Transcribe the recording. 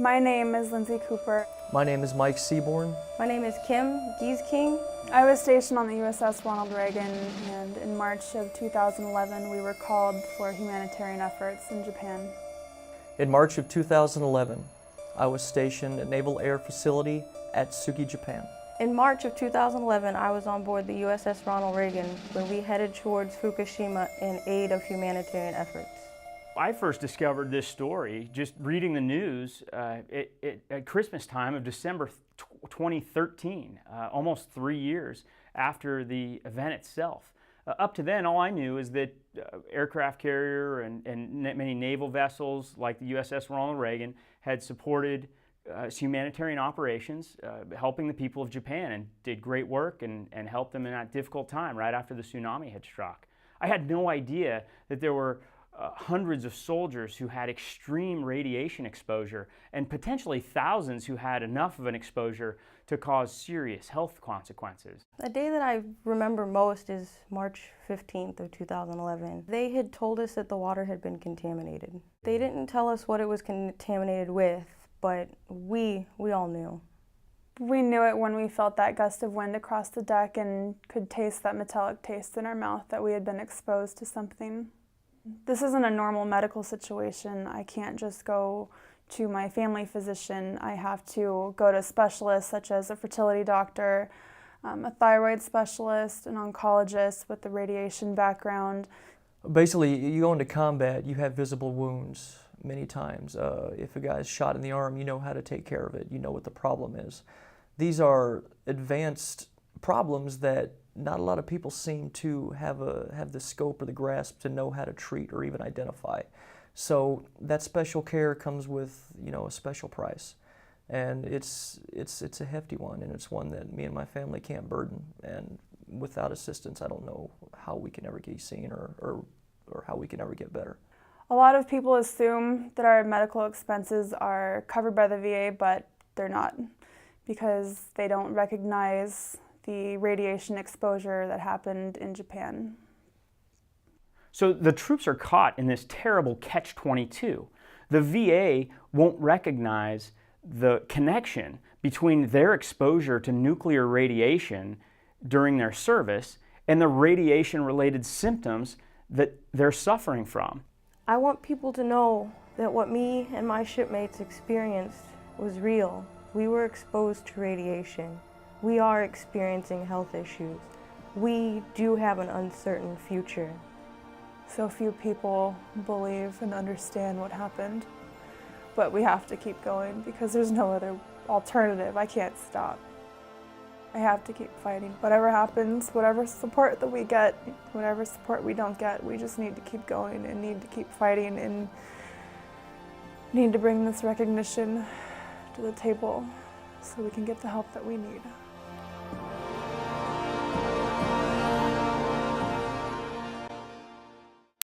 My name is Lindsay Cooper. My name is Mike Seaborn. My name is Kim Gies-King. I was stationed on the USS Ronald Reagan, and in March of 2011 we were called for humanitarian efforts in Japan. In March of 2011, I was stationed at Naval Air Facility at Tsuki, Japan. In March of 2011, I was on board the USS Ronald Reagan when we headed towards Fukushima in aid of humanitarian efforts. I first discovered this story just reading the news at Christmas time of December 2013, almost 3 years after the event itself. Up to then, all I knew is that aircraft carrier and many naval vessels like the USS Ronald Reagan had supported humanitarian operations, helping the people of Japan, and did great work and helped them in that difficult time right after the tsunami had struck. I had no idea that there were hundreds of soldiers who had extreme radiation exposure and potentially thousands who had enough of an exposure to cause serious health consequences. The day that I remember most is March 15th of 2011. They had told us that the water had been contaminated. They didn't tell us what it was contaminated with, but we all knew. We knew it when we felt that gust of wind across the deck and could taste that metallic taste in our mouth that we had been exposed to something. This isn't a normal medical situation. I can't just go to my family physician. I have to go to specialists such as a fertility doctor, a thyroid specialist, an oncologist with a radiation background. Basically, you go into combat, you have visible wounds many times. If a guy's shot in the arm, you know how to take care of it. You know what the problem is. These are advanced problems that not a lot of people seem to have the scope or the grasp to know how to treat or even identify. So that special care comes with, a special price, and it's a hefty one, and it's one that me and my family can't burden. And without assistance, I don't know how we can ever get seen or how we can ever get better. A lot of people assume that our medical expenses are covered by the VA, but they're not, because they don't recognize the radiation exposure that happened in Japan. So the troops are caught in this terrible catch-22. The VA won't recognize the connection between their exposure to nuclear radiation during their service and the radiation-related symptoms that they're suffering from. I want people to know that what me and my shipmates experienced was real. We were exposed to radiation. We are experiencing health issues. We do have an uncertain future. So few people believe and understand what happened, but we have to keep going because there's no other alternative. I can't stop. I have to keep fighting. Whatever happens, whatever support that we get, whatever support we don't get, we just need to keep going and need to keep fighting and need to bring this recognition to the table so we can get the help that we need.